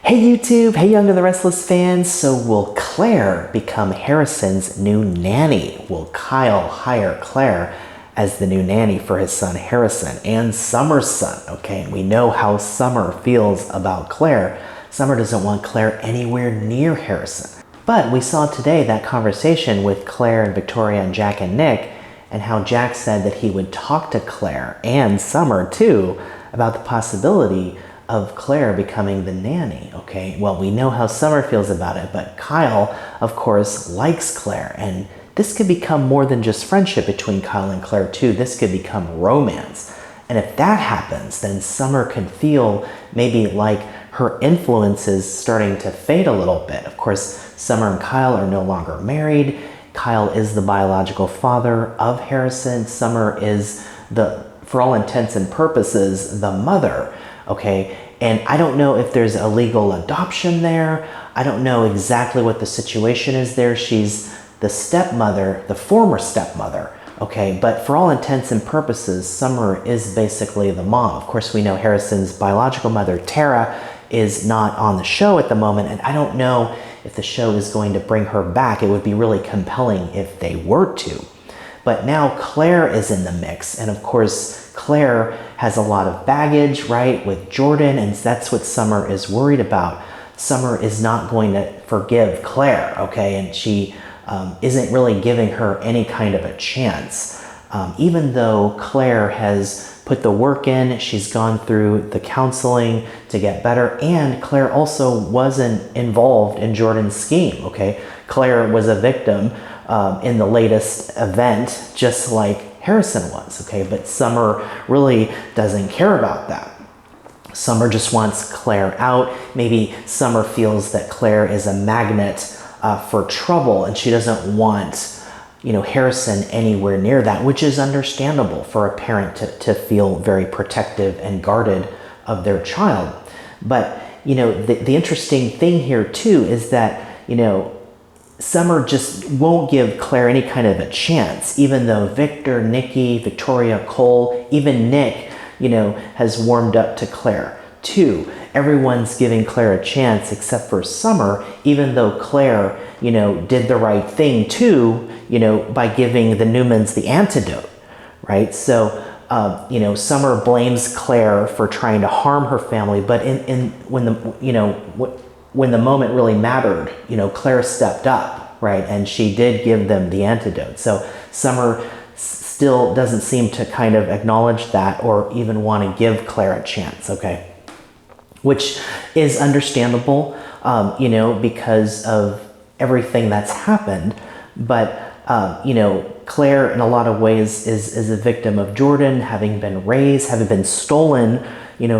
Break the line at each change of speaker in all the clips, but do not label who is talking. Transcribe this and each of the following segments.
Hey YouTube, hey Young and the Restless fans. So will Claire become Harrison's new nanny? Will Kyle hire Claire as the new nanny for his son Harrison and Summer's son? Okay, and we know how Summer feels about Claire. Summer doesn't want Claire anywhere near Harrison. But we saw today that conversation with Claire and Victoria and Jack and Nick, and how Jack said that he would talk to Claire and Summer too about the possibility of Claire becoming the nanny, okay? Well, we know how Summer feels about it, but Kyle, of course, likes Claire, and this could become more than just friendship between Kyle and Claire too. This could become romance. And if that happens, then Summer can feel maybe like her influence is starting to fade a little bit. Of course, Summer and Kyle are no longer married. Kyle is the biological father of Harrison. Summer is for all intents and purposes, the mother. Okay, and I don't know if there's a legal adoption there. I don't know exactly what the situation is there. She's the stepmother, the former stepmother, okay? But for all intents and purposes, Summer is basically the mom. Of course, we know Harrison's biological mother, Tara, is not on the show at the moment, and I don't know if the show is going to bring her back. It would be really compelling if they were to. But now Claire is in the mix, and of course, Claire has a lot of baggage, right, with Jordan, and that's what Summer is worried about. Summer is not going to forgive Claire, okay, and she isn't really giving her any kind of a chance. Even though Claire has put the work in, she's gone through the counseling to get better, and Claire also wasn't involved in Jordan's scheme, okay? Claire was a victim in the latest event, just like Harrison was, okay? But Summer really doesn't care about that. Summer just wants Claire out. Maybe Summer feels that Claire is a magnet for trouble, and she doesn't want, Harrison anywhere near that, which is understandable for a parent to feel very protective and guarded of their child. But, the interesting thing here too is that, Summer just won't give Claire any kind of a chance, even though Victor, Nikki, Victoria, Cole, even Nick, has warmed up to Claire too. Everyone's giving Claire a chance except for Summer, even though Claire, did the right thing too, by giving the Newmans the antidote, right? So, Summer blames Claire for trying to harm her family, but when the moment really mattered, Claire stepped up, right? And she did give them the antidote. So Summer still doesn't seem to kind of acknowledge that or even want to give Claire a chance, okay? Which is understandable, because of everything that's happened. But, Claire in a lot of ways is a victim of Jordan, having been stolen,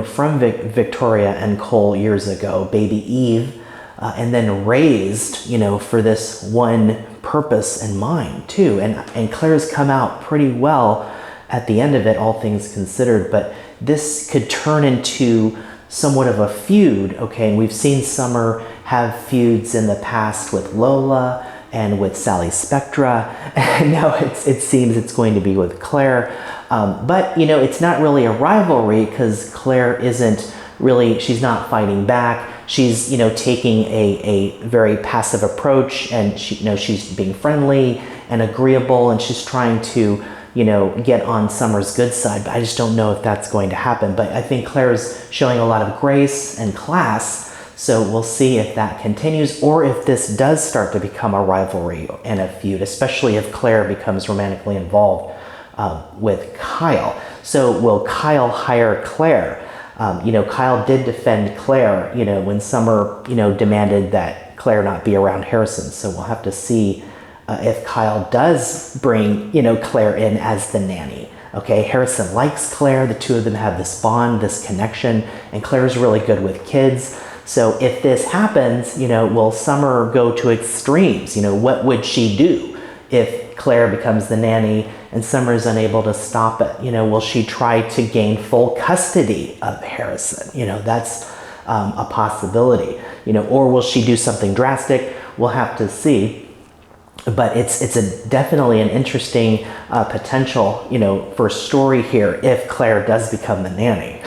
from Victoria and Cole years ago, baby Eve, and then raised, for this one purpose in mind too. And Claire's come out pretty well at the end of it, all things considered, but this could turn into somewhat of a feud, okay? And we've seen Summer have feuds in the past with Lola and with Sally Spectra, and now it seems it's going to be with Claire. But, it's not really a rivalry because Claire she's not fighting back. She's, taking a very passive approach, and she's being friendly and agreeable, and she's trying to, get on Summer's good side, but I just don't know if that's going to happen. But I think Claire's showing a lot of grace and class, so we'll see if that continues or if this does start to become a rivalry and a feud, especially if Claire becomes romantically involved with Kyle. So will Kyle hire Claire? Kyle did defend Claire, when Summer, demanded that Claire not be around Harrison. So we'll have to see if Kyle does bring, Claire in as the nanny. Okay, Harrison likes Claire. The two of them have this bond, this connection, and Claire's really good with kids. So if this happens, will Summer go to extremes? What would she do if Claire becomes the nanny and Summer is unable to stop it? Will she try to gain full custody of Harrison? That's a possibility. Or will she do something drastic? We'll have to see. But it's definitely an interesting potential, for a story here if Claire does become the nanny.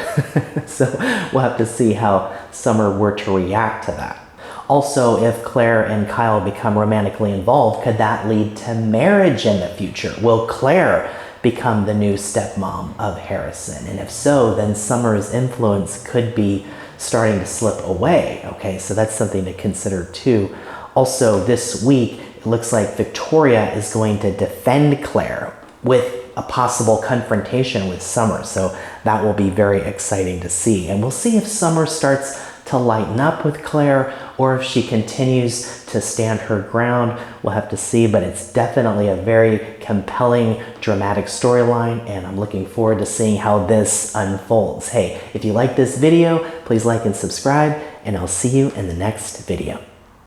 So we'll have to see how Summer were to react to that. Also, if Claire and Kyle become romantically involved, could that lead to marriage in the future? Will Claire become the new stepmom of Harrison? And if so, then Summer's influence could be starting to slip away. Okay, so that's something to consider too. Also, this week, it looks like Victoria is going to defend Claire with a possible confrontation with Summer. So that will be very exciting to see. And we'll see if Summer starts to lighten up with Claire or if she continues to stand her ground. We'll have to see, but it's definitely a very compelling, dramatic storyline, and I'm looking forward to seeing how this unfolds. Hey, if you like this video, please like and subscribe, and I'll see you in the next video.